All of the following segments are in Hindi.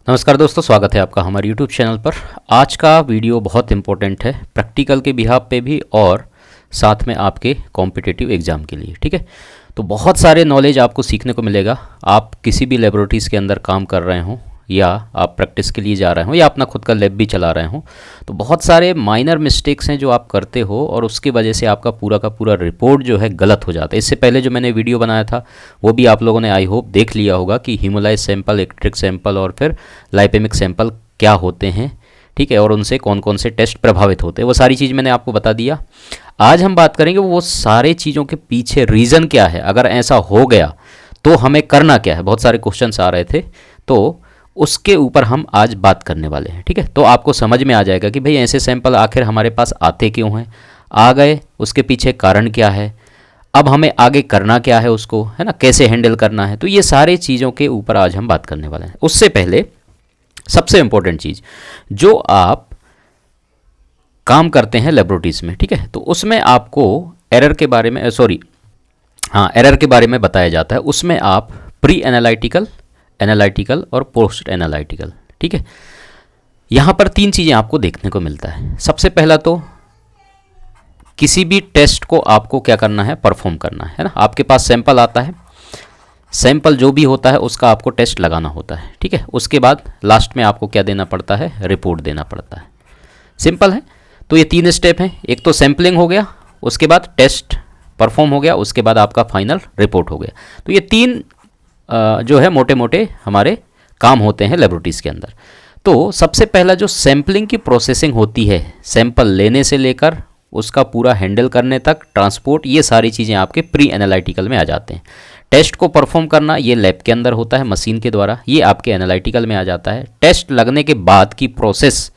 नमस्कार दोस्तों, स्वागत है आपका हमारे YouTube चैनल पर। आज का वीडियो बहुत इंपॉर्टेंट है प्रैक्टिकल के बिहाफ पे भी और साथ में आपके कॉम्पिटिटिव एग्ज़ाम के लिए। ठीक है, तो बहुत सारे नॉलेज आपको सीखने को मिलेगा। आप किसी भी लेबोरेटरीज़ के अंदर काम कर रहे हों या आप प्रैक्टिस के लिए जा रहे हो या अपना खुद का लैब भी चला रहे हो, तो बहुत सारे माइनर मिस्टेक्स हैं जो आप करते हो और उसकी वजह से आपका पूरा का पूरा रिपोर्ट जो है गलत हो जाता है। इससे पहले जो मैंने वीडियो बनाया था वो भी आप लोगों ने आई होप देख लिया होगा कि हीमोलाइज सैंपल, इलेक्ट्रिक सैंपल और फिर लाइपेमिक सैंपल क्या होते हैं। ठीक है, और उनसे कौन कौन से टेस्ट प्रभावित होते हैं, वो सारी चीज़ मैंने आपको बता दिया। आज हम बात करेंगे वो सारे चीज़ों के पीछे रीज़न क्या है, अगर ऐसा हो गया तो हमें करना क्या है। बहुत सारे क्वेश्चंस आ रहे थे तो उसके ऊपर हम आज बात करने वाले हैं। ठीक है, तो आपको समझ में आ जाएगा कि भाई ऐसे सैंपल आखिर हमारे पास आते क्यों हैं, आ गए उसके पीछे कारण क्या है, अब हमें आगे करना क्या है, उसको है ना कैसे हैंडल करना है। तो ये सारे चीज़ों के ऊपर आज हम बात करने वाले हैं। उससे पहले सबसे इम्पोर्टेंट चीज़, जो आप काम करते हैं लेबोरेटरीज में, ठीक है, तो उसमें आपको एरर के बारे में एरर के बारे में बताया जाता है। उसमें आप प्री एनालिटिकल, एनालिटिकल और पोस्ट एनालिटिकल, ठीक है, यहाँ पर तीन चीज़ें आपको देखने को मिलता है। सबसे पहला तो किसी भी टेस्ट को आपको क्या करना है, परफॉर्म करना है ना। आपके पास सैंपल आता है, सैंपल जो भी होता है उसका आपको टेस्ट लगाना होता है। ठीक है, उसके बाद लास्ट में आपको क्या देना पड़ता है, रिपोर्ट देना पड़ता है। सिंपल है। तो ये तीन स्टेप हैं। एक तो सैंपलिंग हो गया, उसके बाद टेस्ट परफॉर्म हो गया, उसके बाद आपका फाइनल रिपोर्ट हो गया। तो ये तीन जो है मोटे मोटे हमारे काम होते हैं लेबोरेटरीज़ के अंदर। तो सबसे पहला जो सैम्पलिंग की प्रोसेसिंग होती है, सैंपल लेने से लेकर उसका पूरा हैंडल करने तक, ट्रांसपोर्ट, ये सारी चीज़ें आपके प्री एनालिटिकल में आ जाते हैं। टेस्ट को परफॉर्म करना ये लैब के अंदर होता है मशीन के द्वारा, ये आपके एनालिटिकल में आ जाता है। टेस्ट लगने के बाद की प्रोसेस,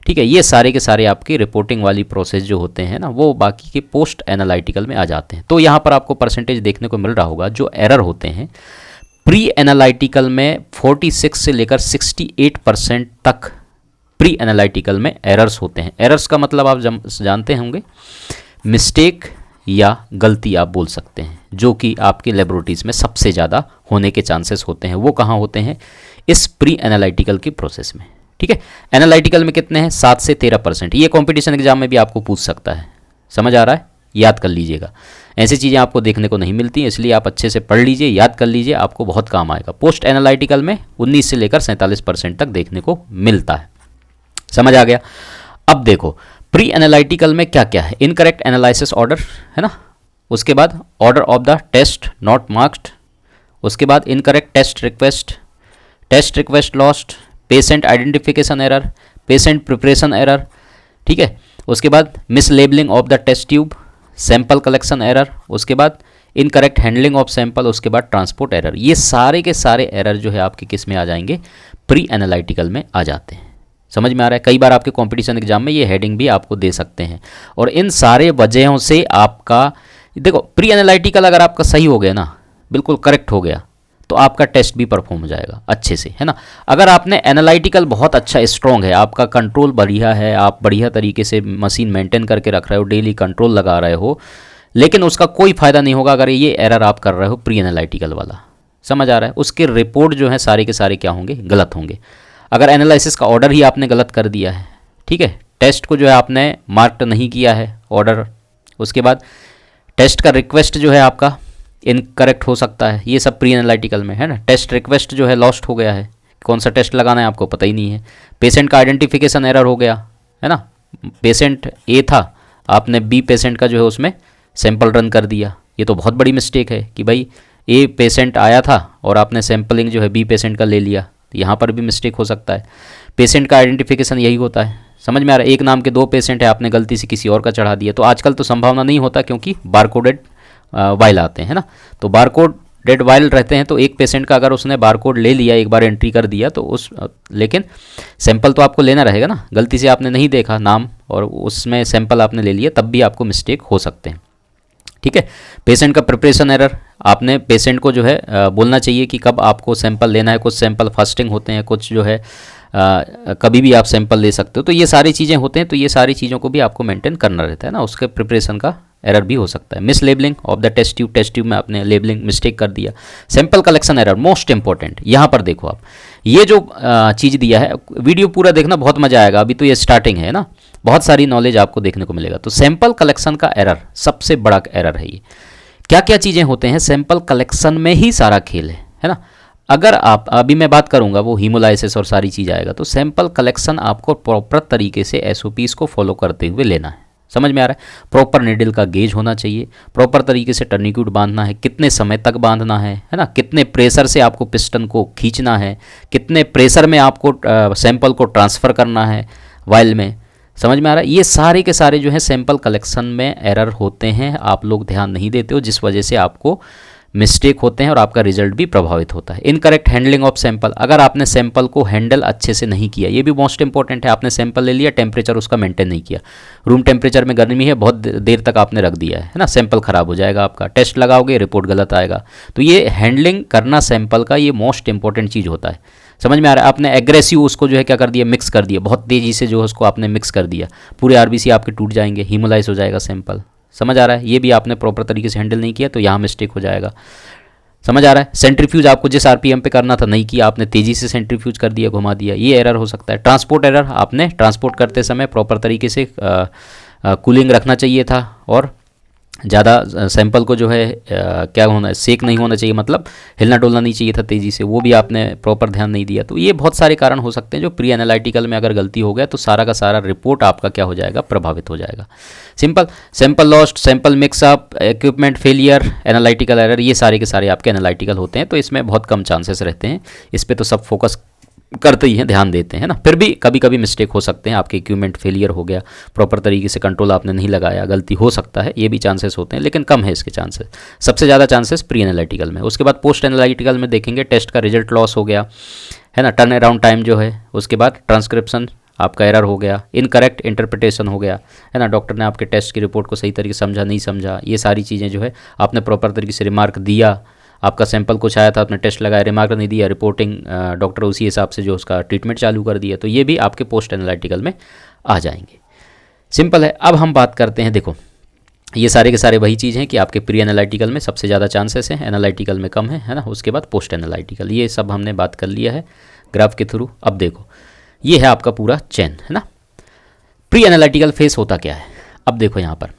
ठीक है, ये सारे के सारे आपकी रिपोर्टिंग वाली प्रोसेस जो होते हैं ना, वो बाकी के पोस्ट एनालिटिकल में आ जाते हैं। तो यहाँ पर आपको परसेंटेज देखने को मिल रहा होगा। जो एरर होते हैं प्री एनालिटिकल में 46 से लेकर 68% तक प्री एनालिटिकल में एरर्स होते हैं। एरर्स का मतलब आप जानते होंगे, मिस्टेक या गलती आप बोल सकते हैं, जो कि आपकी लेबोरेटरीज में सबसे ज़्यादा होने के चांसेस होते हैं। वो कहाँ होते हैं, इस प्री एनालिटिकल की प्रोसेस में। ठीक है, एनालिटिकल में कितने हैं, 7 से 13%। ये कॉम्पिटिशन एग्जाम में भी आपको पूछ सकता है। समझ आ रहा है, याद कर लीजिएगा। ऐसी चीज़ें आपको देखने को नहीं मिलती, इसलिए आप अच्छे से पढ़ लीजिए, याद कर लीजिए, आपको बहुत काम आएगा। पोस्ट एनालिटिकल में 19 से लेकर 47% तक देखने को मिलता है। समझ आ गया। अब देखो प्री एनालिटिकल में क्या क्या है, इनकरेक्ट एनालिसिस ऑर्डर है ना, उसके बाद order of the test not marked, उसके बाद incorrect test request lost, patient identification error, patient preparation error, ठीक है, उसके बाद miss labelling of the test tube, sample collection error, उसके बाद इनकरेक्ट हैंडलिंग ऑफ सैंपल, उसके बाद ट्रांसपोर्ट एरर। ये सारे के सारे एरर जो है आपके किस में आ जाएंगे, प्री एनालिटिकल में आ जाते हैं। समझ में आ रहा है। कई बार आपके कंपटीशन एग्जाम में ये हेडिंग भी आपको दे सकते हैं। और इन सारे वजहों से आपका देखो, प्री एनालिटिकल अगर आपका सही हो गया ना, बिल्कुल करेक्ट हो गया, तो आपका टेस्ट भी परफॉर्म हो जाएगा अच्छे से, है ना। अगर आपने एनालिटिकल बहुत अच्छा स्ट्रॉन्ग है, आपका कंट्रोल बढ़िया है, आप बढ़िया तरीके से मशीन मेंटेन करके रख रहे हो, डेली कंट्रोल लगा रहे हो, लेकिन उसका कोई फ़ायदा नहीं होगा अगर ये एरर आप कर रहे हो प्री एनालिटिकल वाला। समझ आ रहा है। उसके रिपोर्ट जो है सारे के सारे क्या होंगे, गलत होंगे। अगर एनालिसिस का ऑर्डर ही आपने गलत कर दिया है, ठीक है, टेस्ट को जो है आपने मार्क नहीं किया है ऑर्डर, उसके बाद टेस्ट का रिक्वेस्ट जो है आपका इनकरेक्ट हो सकता है, ये सब प्री एनालिटिकल में है ना। टेस्ट रिक्वेस्ट जो है लॉस्ट हो गया है, कौन सा टेस्ट लगाना है आपको पता ही नहीं है। पेशेंट का आइडेंटिफिकेशन एरर हो गया है ना, पेशेंट ए था, आपने बी पेशेंट का जो है उसमें सैंपल रन कर दिया। ये तो बहुत बड़ी मिस्टेक है कि भाई ए पेशेंट आया था और आपने सैंपलिंग जो है बी पेशेंट का ले लिया, तो यहाँ पर भी मिस्टेक हो सकता है। पेशेंट का आइडेंटिफिकेशन यही होता है। समझ में आ रहा है। एक नाम के 2 पेशेंट है, आपने गलती से किसी और का चढ़ा दिया। तो आजकल तो संभावना नहीं होता क्योंकि बारकोडेड वाइल आते हैं ना, तो बारकोडेड वाइल रहते हैं। तो एक पेशेंट का अगर उसने बारकोड ले लिया, एक बार एंट्री कर दिया, तो लेकिन सैंपल तो आपको लेना रहेगा ना। गलती से आपने नहीं देखा नाम और उसमें सैंपल आपने ले लिया, तब भी आपको मिस्टेक हो सकते हैं। ठीक है। पेशेंट का प्रिपरेशन एरर, आपने पेशेंट को जो है बोलना चाहिए कि कब आपको सैंपल लेना है। कुछ सैंपल फास्टिंग होते हैं, कुछ जो है कभी भी आप सैंपल ले सकते हो। तो ये सारी चीज़ें होते हैं, तो ये सारी चीज़ों को भी आपको मेंटेन करना रहता है ना। उसके प्रिपरेशन का एरर भी हो सकता है। Miss labelling of the test tube में आपने लेबलिंग मिस्टेक कर दिया। Sample collection error most important. यहाँ पर देखो आप, ये जो चीज़ दिया है, वीडियो पूरा देखना, बहुत मज़ा आएगा, अभी तो ये स्टार्टिंग है ना, बहुत सारी नॉलेज आपको देखने को मिलेगा। तो सैंपल कलेक्शन का एरर सबसे बड़ा एरर है ये। क्या क्या चीज़ें होते हैं सैंपल कलेक्शन में, ही सारा खेल है ना। अगर आप, अभी मैं बात करूंगा वो हीमोलाइसिस और सारी चीज़ आएगा, तो सैंपल कलेक्शन आपको प्रॉपर तरीके से एसओपीज़ को फॉलो करते हुए लेना है। समझ में आ रहा है? प्रॉपर नीडल का गेज होना चाहिए, प्रॉपर तरीके से टर्निक्यूट बांधना है, कितने समय तक बांधना है ना, कितने प्रेशर से आपको पिस्टन को खींचना है, कितने प्रेशर में आपको सैंपल को ट्रांसफ़र करना है वाइल में। समझ में आ रहा है? ये सारे के सारे जो है सैंपल कलेक्शन में एरर होते हैं, आप लोग ध्यान नहीं देते हो, जिस वजह से आपको मिस्टेक होते हैं और आपका रिजल्ट भी प्रभावित होता है। इनकरेक्ट हैंडलिंग ऑफ सैंपल, अगर आपने सैंपल को हैंडल अच्छे से नहीं किया, ये भी मोस्ट इंपॉर्टेंट है। आपने सैंपल ले लिया, टेम्परेचर उसका मेंटेन नहीं किया, रूम टेम्परेचर में गर्मी है, बहुत देर तक आपने रख दिया है ना, सैंपल ख़राब हो जाएगा आपका, टेस्ट लगाओगे रिपोर्ट गलत आएगा। तो ये हैंडलिंग करना सैंपल का, ये मोस्ट इंपॉर्टेंट चीज़ होता है। समझ में आ रहा है? आपने एग्रेसिव उसको जो है क्या कर दिया, मिक्स कर दिया, बहुत तेज़ी से जो है उसको आपने मिक्स कर दिया, पूरे आरबीसी आपके टूट जाएंगे, हीमोलाइज हो जाएगा सैंपल। समझ आ रहा है? ये भी आपने प्रॉपर तरीके से हैंडल नहीं किया, तो यहाँ मिस्टेक हो जाएगा। समझ आ रहा है? सेंट्रीफ्यूज आपको जिस आरपीएम पे करना था नहीं किया, आपने तेज़ी से सेंट्रीफ्यूज कर दिया, घुमा दिया, ये एरर हो सकता है। ट्रांसपोर्ट एरर, आपने ट्रांसपोर्ट करते समय प्रॉपर तरीके से कूलिंग रखना चाहिए था, और ज़्यादा सैंपल को जो है क्या होना, सेक नहीं होना चाहिए, मतलब हिलना डुलना नहीं चाहिए था तेज़ी से, वो भी आपने प्रॉपर ध्यान नहीं दिया। तो ये बहुत सारे कारण हो सकते हैं जो प्री एनालिटिकल में अगर गलती हो गया तो सारा का सारा रिपोर्ट आपका क्या हो जाएगा, प्रभावित हो जाएगा। Simple, sample lost, sample mix up, equipment failure, analytical error, ये सारे के सारे आपके एनालिटिकल होते हैं, तो इसमें बहुत कम चांसेस रहते हैं। इस पर तो सब फोकस करते ही हैं, ध्यान देते हैं ना। फिर भी कभी कभी मिस्टेक हो सकते हैं, आपके इक्विपमेंट फेलियर हो गया, प्रॉपर तरीके से कंट्रोल आपने नहीं लगाया, गलती हो सकता है, ये भी चांसेस होते हैं, लेकिन कम है इसके चांसेस। सबसे ज़्यादा चांसेस प्री एनालिटिकल में। उसके बाद पोस्ट एनालिटिकल में देखेंगे, टेस्ट का रिजल्ट लॉस हो गया है ना, टर्न अराउंड टाइम जो है, उसके बाद ट्रांसक्रिप्शन आपका एरर हो गया, इनकरेक्ट इंटरप्रिटेशन हो गया है ना, डॉक्टर ने आपके टेस्ट की रिपोर्ट को सही तरीके से समझा नहीं समझा, ये सारी चीज़ें जो है आपने प्रॉपर तरीके से रिमार्क दिया, आपका सैंपल कुछ आया था, आपने टेस्ट लगाया, रिमार्क नहीं दिया, रिपोर्टिंग डॉक्टर उसी हिसाब से जो उसका ट्रीटमेंट चालू कर दिया, तो ये भी आपके पोस्ट एनालिटिकल में आ जाएंगे। सिंपल है। अब हम बात करते हैं, देखो ये सारे के सारे वही चीज़ हैं कि आपके प्री एनालिटिकल में सबसे ज़्यादा चांसेस हैं, एनालिटिकल में कम है ना, उसके बाद पोस्ट एनालिटिकल, ये सब हमने बात कर लिया है ग्राफ के थ्रू। अब देखो ये है आपका पूरा चेन है ना। प्री एनालिटिकल फेस होता क्या है, अब देखो यहाँ पर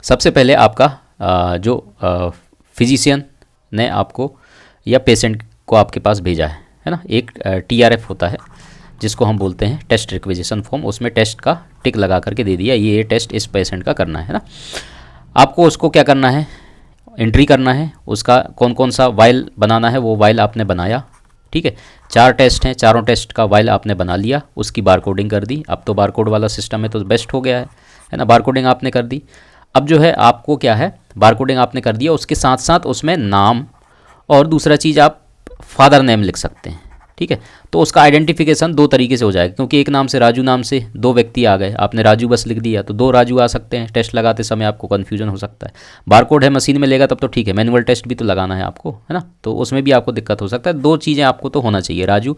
सबसे पहले आपका जो फिजिशियन ने आपको या पेशेंट को आपके पास भेजा है ना, एक टीआरएफ होता है जिसको हम बोलते हैं टेस्ट रिक्वेजिशन फॉर्म, उसमें टेस्ट का टिक लगा करके दे दिया, ये टेस्ट इस पेशेंट का करना है ना। आपको उसको क्या करना है, एंट्री करना है, उसका कौन कौन सा वाइल बनाना है वो वाइल आपने बनाया, ठीक है। 4 टेस्ट हैं, चारों टेस्ट का वाइल आपने बना लिया, उसकी बारकोडिंग कर दी। अब तो बारकोड वाला सिस्टम है तो बेस्ट हो गया है ना, बारकोडिंग आपने कर दी। अब जो है आपको क्या है, बारकोडिंग आपने कर दिया, उसके साथ साथ उसमें नाम और दूसरा चीज़ आप फादर नेम लिख सकते हैं, ठीक है। तो उसका आइडेंटिफिकेशन 2 तरीके से हो जाएगा, क्योंकि एक नाम से राजू नाम से 2 व्यक्ति आ गए, आपने राजू बस लिख दिया तो 2 राजू आ सकते हैं, टेस्ट लगाते समय आपको कन्फ्यूजन हो सकता है। बारकोड है मशीन में लेगा तब तो ठीक है, मैनुअल टेस्ट भी तो लगाना है आपको है ना, तो उसमें भी आपको दिक्कत हो सकता है। 2 चीज़ें आपको तो होना चाहिए, राजू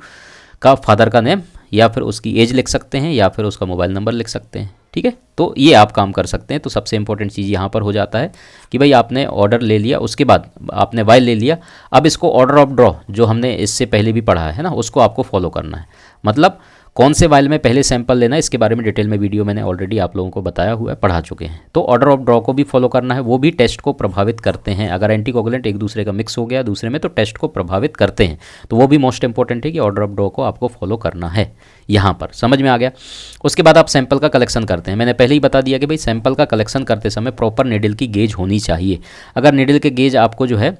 का फादर का नेम या फिर उसकी एज लिख सकते हैं या फिर उसका मोबाइल नंबर लिख सकते हैं, ठीक है। तो ये आप काम कर सकते हैं। तो सबसे इंपॉर्टेंट चीज़ यहाँ पर हो जाता है कि भाई आपने ऑर्डर ले लिया, उसके बाद आपने वाइल ले लिया, अब इसको ऑर्डर ऑफ ड्रॉ जो हमने इससे पहले भी पढ़ा है ना, उसको आपको फॉलो करना है। मतलब कौन से वाइल में पहले सैंपल लेना है, इसके बारे में डिटेल में वीडियो मैंने ऑलरेडी आप लोगों को बताया हुआ है, पढ़ा चुके हैं। तो ऑर्डर ऑफ ड्रॉ को भी फॉलो करना है, वो भी टेस्ट को प्रभावित करते हैं। अगर एंटीकोगुलेंट एक दूसरे का मिक्स हो गया दूसरे में तो टेस्ट को प्रभावित करते हैं, तो वो भी मोस्ट इंपॉर्टेंट है कि ऑर्डर ऑफ ड्रॉ को आपको फॉलो करना है। यहाँ पर समझ में आ गया। उसके बाद आप सैंपल का कलेक्शन करते हैं। मैंने पहले ही बता दिया कि भाई सैंपल का कलेक्शन करते समय प्रॉपर नीडल की गेज होनी चाहिए। अगर नीडल के गेज आपको जो है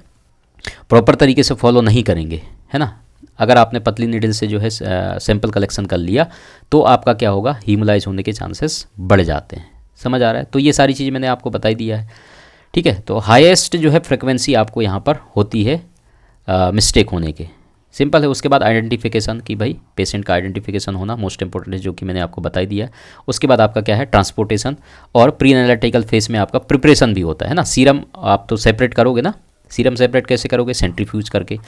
प्रॉपर तरीके से फॉलो नहीं करेंगे है ना, अगर आपने पतली नीडल से जो है सैंपल कलेक्शन कर लिया तो आपका क्या होगा, हीमोलाइज होने के चांसेस बढ़ जाते हैं। समझ आ रहा है। तो ये सारी चीज़ मैंने आपको बताई दिया है, ठीक है। तो हाईएस्ट जो है फ्रिक्वेंसी आपको यहाँ पर होती है मिस्टेक होने के, सिंपल है। उसके बाद आइडेंटिफिकेशन की भाई पेशेंट का आइडेंटिफिकेशन होना मोस्ट इंपॉर्टेंट है, जो कि मैंने आपको बताई दिया है। उसके बाद आपका क्या है, ट्रांसपोर्टेशन, और प्री एनालिटिकल फेस में आपका प्रिपरेशन भी होता है ना। सीरम आप तो सेपरेट करोगे ना, सीरम सेपरेट कैसे करोगे, सेंट्रीफ्यूज करके।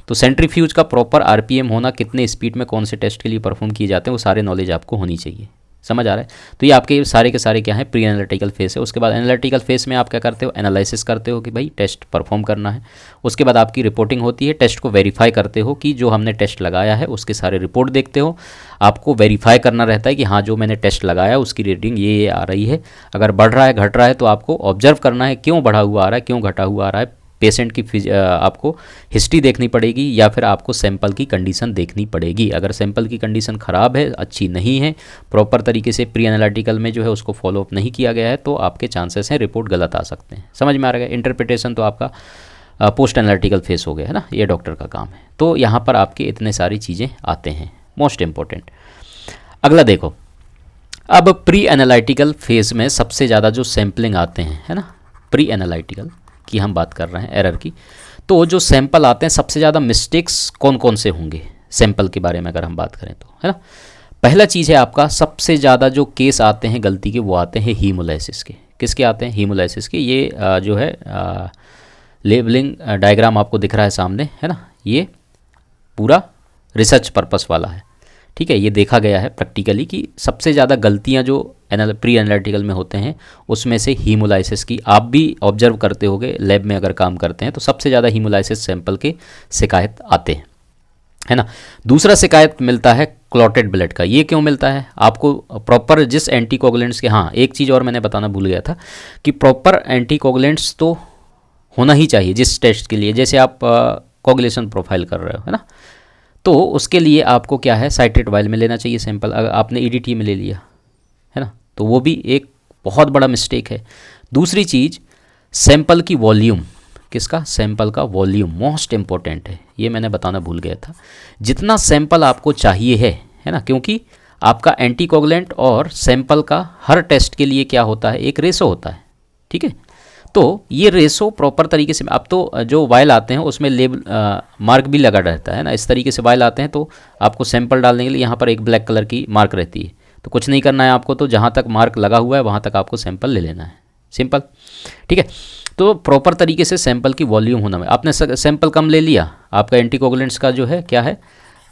तो सेंट्रीफ्यूज का प्रॉपर आरपीएम होना, कितने स्पीड में कौन से टेस्ट के लिए परफॉर्म किए जाते हैं, वो सारे नॉलेज आपको होनी चाहिए। समझ आ रहा है। तो ये आपके सारे के सारे क्या है, प्री एनालिटिकल फेस है। उसके बाद एनालिटिकल फेस में आप क्या करते हो, एनालिसिस करते हो कि भाई टेस्ट परफॉर्म करना है। उसके बाद आपकी रिपोर्टिंग होती है, टेस्ट को वेरीफाई करते हो कि जो हमने टेस्ट लगाया है उसके सारे रिपोर्ट देखते हो। आपको वेरीफाई करना रहता है कि हाँ जो मैंने टेस्ट लगाया उसकी रेटिंग ये आ रही है। अगर बढ़ रहा है घट रहा है तो आपको ऑब्जर्व करना है क्यों बढ़ा हुआ आ रहा है, क्यों घटा हुआ आ रहा है। पेशेंट की आपको हिस्ट्री देखनी पड़ेगी या फिर आपको सैंपल की कंडीशन देखनी पड़ेगी। अगर सैंपल की कंडीशन ख़राब है, अच्छी नहीं है, प्रॉपर तरीके से प्री एनालिटिकल में जो है उसको फॉलोअप नहीं किया गया है, तो आपके चांसेस हैं रिपोर्ट गलत आ सकते हैं। समझ में आ रहा है। इंटरप्रिटेशन तो आपका पोस्ट एनालिटिकल फेस हो गया है ना, ये डॉक्टर का काम है। तो यहाँ पर आपके इतने सारी चीज़ें आते हैं, मोस्ट इंपॉर्टेंट। अगला देखो, अब प्री एनालिटिकल फेज़ में सबसे ज़्यादा जो सैम्पलिंग आते हैं, है ना, प्री एनालिटिकल की हम बात कर रहे हैं, एरर की। तो जो सैंपल आते हैं सबसे ज़्यादा मिस्टेक्स कौन कौन से होंगे सैंपल के बारे में अगर हम बात करें तो, है ना। पहला चीज़ है आपका, सबसे ज़्यादा जो केस आते हैं गलती के वो आते हैं हीमोलाइसिस के। किसके आते हैं, हीमोलाइसिस के। ये जो है लेबलिंग डायग्राम आपको दिख रहा है सामने, है ना, ये पूरा रिसर्च पर्पस वाला है, ठीक है। ये देखा गया है प्रैक्टिकली कि सबसे ज़्यादा गलतियाँ जो प्री एनालिटिकल में होते हैं उसमें से हीमोलाइसिस की, आप भी ऑब्जर्व करते होगे लैब में अगर काम करते हैं तो सबसे ज़्यादा हीमोलाइसिस सैंपल के शिकायत आते हैं, है ना। दूसरा शिकायत मिलता है क्लॉटेड ब्लड का। ये क्यों मिलता है आपको, प्रॉपर जिस एंटीकोगुलेंट्स के, हाँ एक चीज़ और मैंने बताना भूल गया था कि प्रॉपर एंटीकोगुलेंट्स तो होना ही चाहिए जिस टेस्ट के लिए। जैसे आप कोगुलेशन प्रोफाइल कर रहे हो, है ना, तो उसके लिए आपको क्या है, साइट्रेट वाइल में लेना चाहिए सैंपल। अगर आपने ईडीटी में ले लिया, है ना, तो वो भी एक बहुत बड़ा मिस्टेक है। दूसरी चीज़, सैंपल की वॉल्यूम, किसका, सैंपल का वॉल्यूम मोस्ट इंपॉर्टेंट है। ये मैंने बताना भूल गया था। जितना सैंपल आपको चाहिए है ना, क्योंकि आपका एंटीकोगुलेंट और सैंपल का हर टेस्ट के लिए क्या होता है, एक रेशो होता है, ठीक है। तो ये रेशो प्रॉपर तरीके से, अब तो जो वाइल आते हैं उसमें लेबल मार्क भी लगा रहता है ना, इस तरीके से वाइल आते हैं तो आपको सैंपल डालने के लिए यहाँ पर एक ब्लैक कलर की मार्क रहती है। तो कुछ नहीं करना है आपको, तो जहाँ तक मार्क लगा हुआ है वहाँ तक आपको सैंपल ले लेना है, सिंपल, ठीक है। तो प्रॉपर तरीके से सैंपल की वॉल्यूम होना है। आपने सैंपल कम ले लिया, आपका एंटीकोगुलेंट्स का जो है क्या है,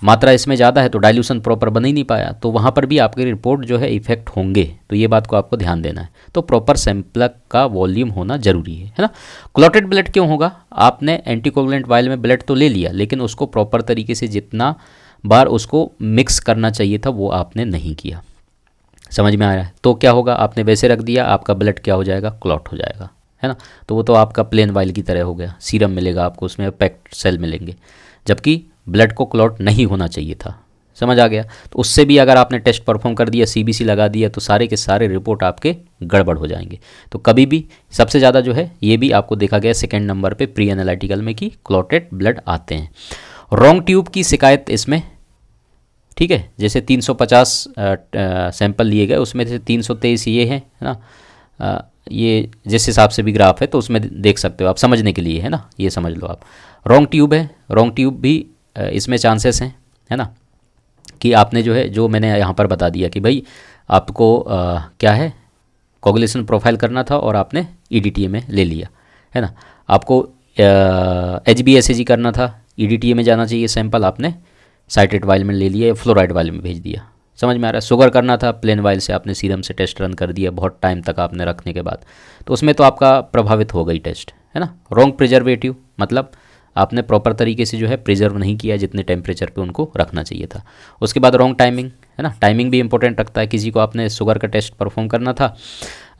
मात्रा इसमें ज़्यादा है, तो डाइल्यूशन प्रॉपर बन ही नहीं पाया, तो वहाँ पर भी आपकी रिपोर्ट जो है इफेक्ट होंगे। तो ये बात को आपको ध्यान देना है। तो प्रॉपर सैंपल का वॉल्यूम होना जरूरी है ना। क्लॉटेड ब्लड क्यों होगा, आपने एंटीकोगुलेंट वाइल में ब्लड तो ले लिया लेकिन उसको प्रॉपर तरीके से जितना बार उसको मिक्स करना चाहिए था वो आपने नहीं किया। समझ में आ रहा है। तो क्या होगा, आपने वैसे रख दिया, आपका ब्लड क्या हो जाएगा, क्लॉट हो जाएगा, है ना। तो वो तो आपका प्लेन वाइल की तरह हो गया, सीरम मिलेगा आपको, उसमें पैक्ड सेल मिलेंगे, जबकि ब्लड को क्लॉट नहीं होना चाहिए था। समझ आ गया। तो उससे भी अगर आपने टेस्ट परफॉर्म कर दिया, सीबीसी लगा दिया, तो सारे के सारे रिपोर्ट आपके गड़बड़ हो जाएंगे। तो कभी भी सबसे ज़्यादा जो है, ये भी आपको देखा गया सेकेंड नंबर पे प्री एनालिटिकल में कि क्लॉटेड ब्लड आते हैं। रॉन्ग ट्यूब की शिकायत इसमें, ठीक है, जैसे 350 सैंपल लिए गए, उसमें से 323 ये है ना, ये जिस हिसाब से भी ग्राफ है तो उसमें देख सकते हो आप, समझने के लिए, है ना, ये समझ लो आप। रॉन्ग ट्यूब है, रॉन्ग ट्यूब भी इसमें चांसेस हैं, है ना, कि आपने जो है, जो मैंने यहाँ पर बता दिया कि भाई आपको क्या है, कोगुलेशन प्रोफाइल करना था और आपने ईडीटीए में ले लिया, है ना। आपको HbSAg करना था, ईडीटीए में जाना चाहिए सैंपल, आपने साइट्रेट वाइल में ले लिया या फ्लोराइड वाइल में भेज दिया। समझ में आ रहा है। शुगर करना था, प्लेन वाइल से आपने सीरम से टेस्ट रन कर दिया बहुत टाइम तक आपने रखने के बाद, तो उसमें तो आपका प्रभावित हो गई टेस्ट, है ना। रॉन्ग प्रिजर्वेटिव, मतलब आपने प्रॉपर तरीके से जो है प्रिजर्व नहीं किया जितने टेम्परेचर पे उनको रखना चाहिए था। उसके बाद रॉन्ग टाइमिंग, है ना, टाइमिंग भी इंपॉर्टेंट रखता है। किसी को आपने शुगर का टेस्ट परफॉर्म करना था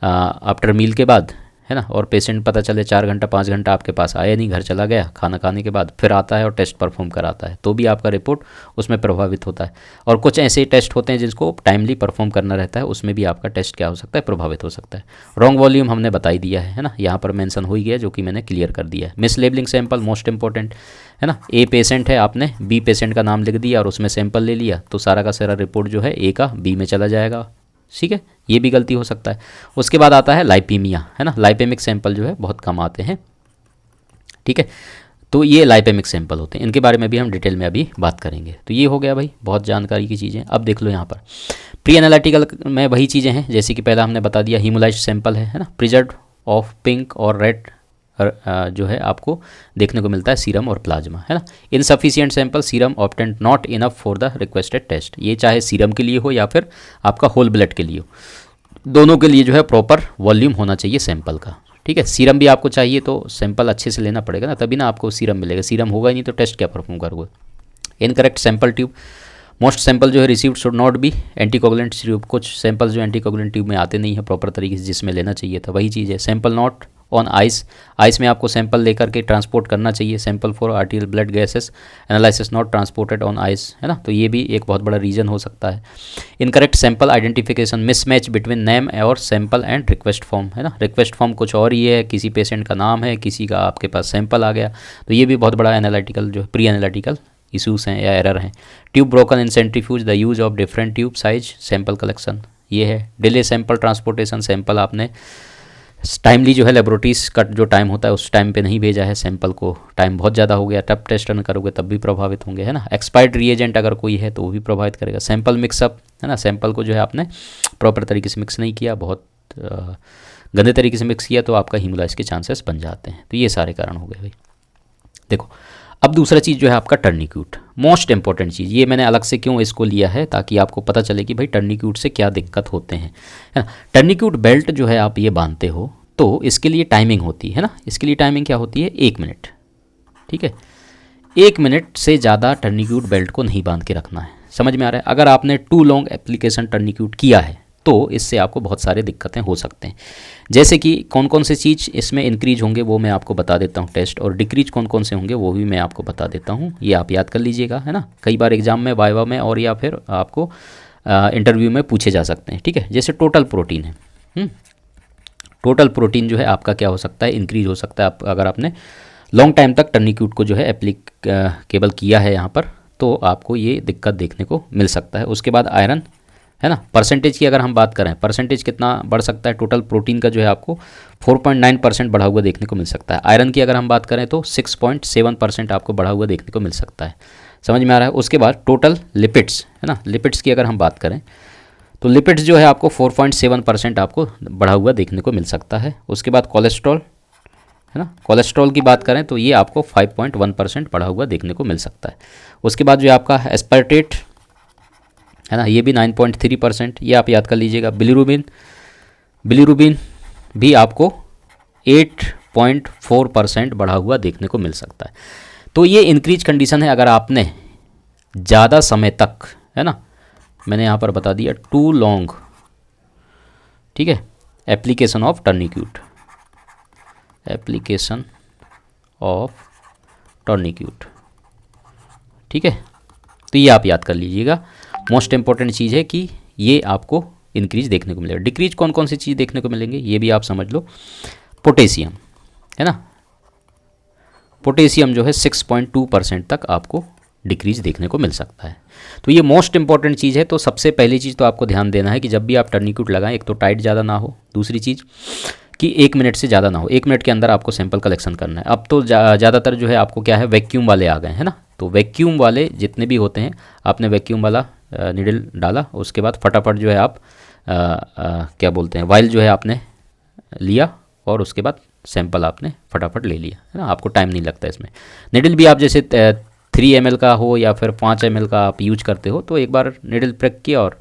आफ्टर मील के बाद, है ना, और पेशेंट पता चले 4 घंटा 5 घंटा आपके पास आया नहीं, घर चला गया खाना खाने के बाद, फिर आता है और टेस्ट परफॉर्म कराता है, तो भी आपका रिपोर्ट उसमें प्रभावित होता है। और कुछ ऐसे टेस्ट होते हैं जिसको टाइमली परफॉर्म करना रहता है, उसमें भी आपका टेस्ट क्या हो सकता है, प्रभावित हो सकता है। रॉन्ग वॉल्यूम हमने बता ही दिया है ना, यहाँ पर मेंशन हो ही गया, जो कि मैंने क्लियर कर दिया है। Miss labelling sample most important, है ना। ए पेशेंट है, आपने बी पेशेंट का नाम लिख दिया और उसमें सैंपल ले लिया, तो सारा का सारा रिपोर्ट जो है ए का बी में चला जाएगा, ठीक है, ये भी गलती हो सकता है। उसके बाद आता है लाइपीमिया, है ना, लाइपेमिक सैंपल जो है बहुत कम आते हैं, ठीक है। तो ये लाइपेमिक सैंपल होते हैं, इनके बारे में भी हम डिटेल में अभी बात करेंगे। तो ये हो गया भाई, बहुत जानकारी की चीज़ें। अब देख लो यहाँ पर प्री एनालिटिकल में वही चीज़ें हैं, जैसे कि पहला हमने बता दिया हीमोलाइज्ड सैंपल है ना, प्रिजर्व ऑफ पिंक और रेड जो है आपको देखने को मिलता है सीरम और प्लाज्मा, है ना। Insufficient sample serum obtained not enough for the requested test, ये चाहे सीरम के लिए हो या फिर आपका होल ब्लड के लिए हो, दोनों के लिए जो है प्रॉपर वॉल्यूम होना चाहिए सैंपल का, ठीक है। सीरम भी आपको चाहिए तो सैंपल अच्छे से लेना पड़ेगा ना, तभी ना आपको सीरम मिलेगा, सीरम होगा ही नहीं तो टेस्ट क्या परफॉर्म करोगे। Incorrect sample tube, most sample जो है received should not be anticoagulant tube, कुछ सैंपल जो एंटीकोगुलेंट ट्यूब में आते नहीं है प्रॉपर तरीके से जिसमें लेना चाहिए था, वही चीज़ है। Sample not on ice, ice में आपको सैंपल लेकर के ट्रांसपोर्ट करना चाहिए। Sample for आर्टियल blood gases analysis not transported on ice, है ना, तो ये भी एक बहुत बड़ा रीज़न हो सकता है। Incorrect sample identification, mismatch between name और सैंपल एंड रिक्वेस्ट फॉर्म, है ना, रिक्वेस्ट फॉर्म कुछ और ही है, किसी पेशेंट का नाम है, किसी का आपके पास सैंपल आ गया, तो ये भी बहुत बड़ा एनालिटिकल जो प्री एनालिटिकल इशूज़ हैं या एरर हैं। Tube broken in centrifuge, the use of different tube size sample collection, ये है। डिले सैंपल ट्रांसपोर्टेशन, सैंपल आपने टाइमली जो है लेबोरेटरीज का जो टाइम होता है उस टाइम पे नहीं भेजा है सैंपल को, टाइम बहुत ज़्यादा हो गया, तब टेस्ट रन करोगे तब भी प्रभावित होंगे, है ना। एक्सपायर्ड रिएजेंट अगर कोई है तो वो भी प्रभावित करेगा। सैंपल मिक्सअप, है ना, सैंपल को जो है आपने प्रॉपर तरीके से मिक्स नहीं किया, बहुत गंदे तरीके से मिक्स किया तो आपका हीमोलाइसिस के चांसेस बन जाते हैं, तो ये सारे कारण हो गए भाई। देखो अब दूसरा चीज़ जो है आपका टर्निक्यूट, मोस्ट इंपॉर्टेंट चीज़, ये मैंने अलग से क्यों इसको लिया है ताकि आपको पता चले कि भाई टर्निक्यूट से क्या दिक्कत होते हैं, है ना। टर्निक्यूट बेल्ट जो है आप ये बांधते हो तो इसके लिए टाइमिंग होती है ना, इसके लिए टाइमिंग क्या होती है, 1 मिनट, ठीक है। 1 मिनट से ज़्यादा टर्निक्यूट बेल्ट को नहीं बांध के रखना है, समझ में आ रहा है। अगर आपने टू लॉन्ग एप्लीकेशन टर्निक्यूट किया है तो इससे आपको बहुत सारे दिक्कतें हो सकते हैं, जैसे कि कौन कौन से चीज़ इसमें इंक्रीज होंगे वो मैं आपको बता देता हूँ टेस्ट, और डिक्रीज कौन कौन से होंगे वो भी मैं आपको बता देता हूँ, ये आप याद कर लीजिएगा, है ना। कई बार एग्जाम में वाइवा में और या फिर आपको इंटरव्यू में पूछे जा सकते हैं, ठीक है। जैसे टोटल प्रोटीन है, टोटल प्रोटीन जो है आपका क्या हो सकता है, इंक्रीज हो सकता है अगर आपने लॉन्ग टाइम तक टर्निक्यूट को जो है एप्लीकेबल किया है यहाँ पर, तो आपको ये दिक्कत देखने को मिल सकता है। उसके बाद आयरन, है ना, परसेंटेज की अगर हम बात करें, परसेंटेज कितना बढ़ सकता है, टोटल प्रोटीन का जो है आपको 4.9% बढ़ा हुआ देखने को मिल सकता है। आयरन की अगर हम बात करें तो 6.7% आपको बढ़ा हुआ देखने को मिल सकता है, समझ में आ रहा है। उसके बाद टोटल लिपिड्स, है ना, लिपिड्स की अगर हम बात करें तो लिपिड्स जो है आपको 4.7% आपको बढ़ा हुआ देखने को मिल सकता है। उसके बाद कोलेस्ट्रॉल, है ना, कोलेस्ट्रॉल की बात करें तो ये आपको 5.1% बढ़ा हुआ देखने को मिल सकता है। उसके बाद जो आपका एस्पार्टेट, है ना, ये भी 9.3%, ये आप याद कर लीजिएगा। बिलीरुबिन, बिलीरुबिन भी आपको 8.4% बढ़ा हुआ देखने को मिल सकता है। तो ये इंक्रीज कंडीशन है अगर आपने ज़्यादा समय तक, है ना, मैंने यहाँ पर बता दिया टू लॉन्ग, ठीक है, एप्लीकेशन ऑफ टर्निक्यूट, एप्लीकेशन ऑफ टर्निक्यूट, ठीक है। तो ये आप याद कर लीजिएगा, मोस्ट इंपॉर्टेंट चीज़ है कि ये आपको इंक्रीज देखने को मिलेगा। डिक्रीज कौन कौन सी चीज़ देखने को मिलेंगे ये भी आप समझ लो। पोटेशियम, है ना, पोटेशियम जो है 6.2% तक आपको डिक्रीज देखने को मिल सकता है। तो ये मोस्ट इंपॉर्टेंट चीज़ है। तो सबसे पहली चीज़ तो आपको ध्यान देना है कि जब भी आप टर्निक्यूट लगाएं, एक तो टाइट ज़्यादा ना हो, दूसरी चीज़ कि 1 मिनट से ज़्यादा ना हो, 1 मिनट के अंदर आपको सैंपल कलेक्शन करना है। अब तो ज़्यादातर जो है आपको क्या है, वैक्यूम वाले आ गए हैं ना, तो वैक्यूम वाले जितने भी होते हैं, आपने वैक्यूम वाला निडल डाला, उसके बाद फटाफट जो है आप क्या बोलते हैं, वाइल जो है आपने लिया और उसके बाद सैंपल आपने फटाफट ले लिया, है ना, आपको टाइम नहीं लगता इसमें। निडल भी आप जैसे 3 ml का हो या फिर 5 ml का आप यूज करते हो, तो एक बार निडल प्रेक किया और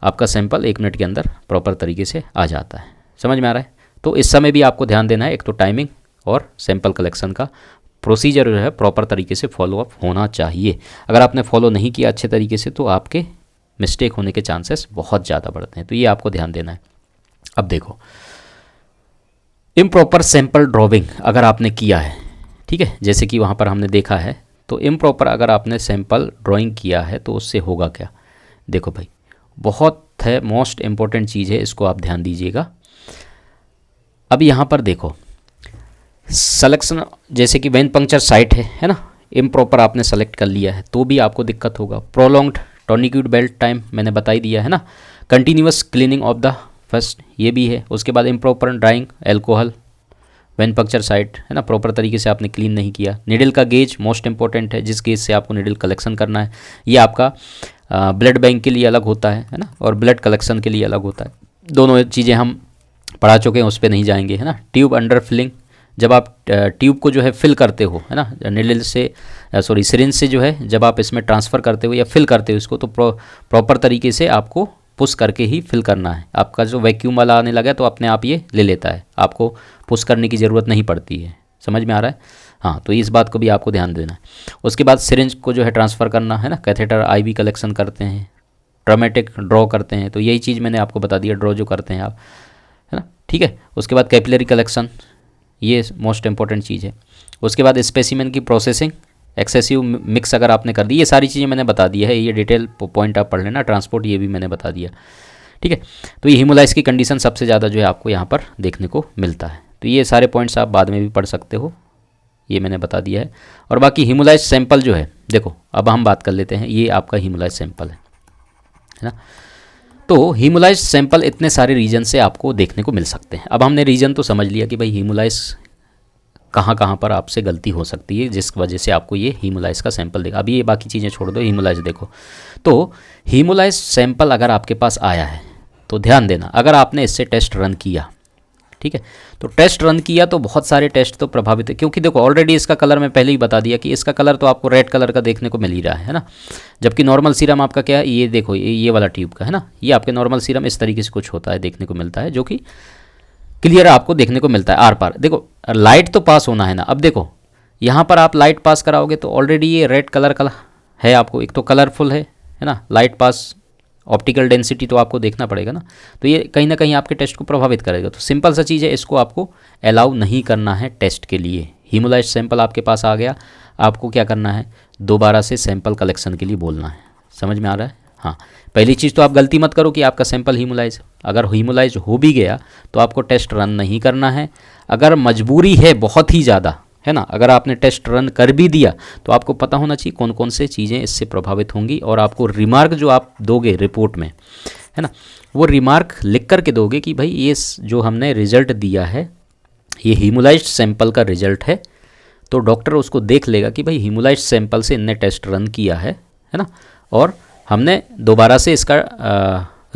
आपका सैंपल 1 मिनट के अंदर प्रॉपर तरीके से आ जाता है, समझ में आ रहा है। तो इस समय भी आपको ध्यान देना है, एक तो टाइमिंग और सैंपल कलेक्शन का प्रोसीजर जो है प्रॉपर तरीके से फॉलोअप होना चाहिए। अगर आपने फॉलो नहीं किया अच्छे तरीके से तो आपके मिस्टेक होने के चांसेस बहुत ज़्यादा बढ़ते हैं, तो ये आपको ध्यान देना है। अब देखो, इम्प्रॉपर सैंपल ड्रॉविंग अगर आपने किया है, ठीक है, जैसे कि वहाँ पर हमने देखा है, तो इम्प्रॉपर अगर आपने सैंपल ड्राइंग किया है तो उससे होगा क्या। देखो भाई, बहुत है, मोस्ट इम्पॉर्टेंट चीज़ है, इसको आप ध्यान दीजिएगा। अब यहाँ पर देखो, सलेक्शन जैसे कि वेन पंक्चर साइट है ना, इम्प्रॉपर आपने सेलेक्ट कर लिया है तो भी आपको दिक्कत होगा। प्रोलॉन्ग्ड टर्निक्यूट बेल्ट टाइम मैंने बता ही दिया है ना। Continuous cleaning of the first, ये भी है। उसके बाद improper drawing alcohol when puncture site, है ना, प्रॉपर तरीके से आपने क्लीन नहीं किया। निडल का गेज मोस्ट इंपॉर्टेंट है, जिस गेज से आपको निडल कलेक्शन करना है, ये आपका ब्लड बैंक के लिए अलग होता है ना, और ब्लड कलेक्शन के लिए अलग होता है। दोनों चीज़ें हम पढ़ा चुके हैं, उस पर नहीं जाएंगे, है ना। ट्यूब अंडर फिलिंग, जब आप ट्यूब को जो है फिल करते हो, है ना, निडल से सिरिंज से जो है जब आप इसमें ट्रांसफ़र करते हो या फिल करते हो इसको, तो प्रॉपर तरीके से आपको पुश करके ही फिल करना है। आपका जो वैक्यूम वाला आने लगा तो अपने आप ये ले लेता है, आपको पुश करने की ज़रूरत नहीं पड़ती है। समझ में आ रहा है? हाँ, तो इस बात को भी आपको ध्यान देना है। उसके बाद सिरिंज को जो है ट्रांसफ़र करना है ना, कैथेटर आईवी कलेक्शन करते हैं, ट्रामेटिक ड्रॉ करते हैं, तो यही चीज़ मैंने आपको बता दिया, ड्रॉ जो करते हैं आप, है ना, ठीक है। उसके बाद कैपिलरी कलेक्शन, ये मोस्ट इंपॉर्टेंट चीज़ है। उसके बाद स्पेसिमेन की प्रोसेसिंग, एक्सेसिव मिक्स अगर आपने कर दी, ये सारी चीज़ें मैंने बता दिया है, ये डिटेल पॉइंट आप पढ़ लेना। ट्रांसपोर्ट ये भी मैंने बता दिया, ठीक है। तो ये हीमोलाइज की कंडीशन सबसे ज़्यादा जो है आपको यहाँ पर देखने को मिलता है। तो ये सारे पॉइंट्स आप बाद में भी पढ़ सकते हो, ये मैंने बता दिया है। और बाकी हीमोलाइज सैंपल जो है, देखो अब हम बात कर लेते हैं, ये आपका हीमोलाइज सैंपल है ना। तो हीमोलाइज सैंपल इतने सारे रीजन से आपको देखने को मिल सकते हैं। अब हमने रीजन तो समझ लिया कि भाई हीमोलाइज कहाँ कहाँ पर आपसे गलती हो सकती है जिस वजह से आपको ये हीमोलाइज का सैंपल देगा। अभी ये बाकी चीज़ें छोड़ दो, हीमोलाइज देखो। तो हीमोलाइज सैंपल अगर आपके पास आया है तो ध्यान देना, अगर आपने इससे टेस्ट रन किया, ठीक है, तो टेस्ट रन किया तो बहुत सारे टेस्ट तो प्रभावित है, क्योंकि देखो ऑलरेडी इसका कलर मैं पहले ही बता दिया कि इसका कलर तो आपको रेड कलर का देखने को मिल ही रहा है ना। जबकि नॉर्मल सीरम आपका क्या है, ये देखो ये वाला ट्यूब का है ना, ये आपके नॉर्मल सीरम इस तरीके से कुछ होता है, देखने को मिलता है, जो कि क्लियर आपको देखने को मिलता है आर पार। देखो लाइट तो पास होना है ना। अब देखो यहाँ पर आप लाइट पास कराओगे तो ऑलरेडी ये रेड कलर का है, आपको एक तो कलरफुल है ना, लाइट पास ऑप्टिकल डेंसिटी तो आपको देखना पड़ेगा ना, तो ये कहीं ना कहीं आपके टेस्ट को प्रभावित करेगा। तो सिंपल सा चीज़ है, इसको आपको अलाउ नहीं करना है टेस्ट के लिए। हीमोलाइज सैंपल आपके पास आ गया, आपको क्या करना है, दोबारा से सैंपल कलेक्शन के लिए बोलना है। समझ में आ रहा है? हाँ, पहली चीज़ तो आप गलती मत करो कि आपका सैंपल हीमोलाइज, अगर हीमोलाइज हो भी गया तो आपको टेस्ट रन नहीं करना है। अगर मजबूरी है बहुत ही ज़्यादा, है ना, अगर आपने टेस्ट रन कर भी दिया तो आपको पता होना चाहिए कौन कौन से चीज़ें इससे प्रभावित होंगी, और आपको रिमार्क जो आप दोगे रिपोर्ट में, है ना, वो रिमार्क लिख करके दोगे कि भाई ये जो हमने रिजल्ट दिया है ये हीमोलाइज्ड सैंपल का रिजल्ट है। तो डॉक्टर उसको देख लेगा कि भाई हीमोलाइज्ड सैंपल से इनने टेस्ट रन किया है ना, और हमने दोबारा से इसका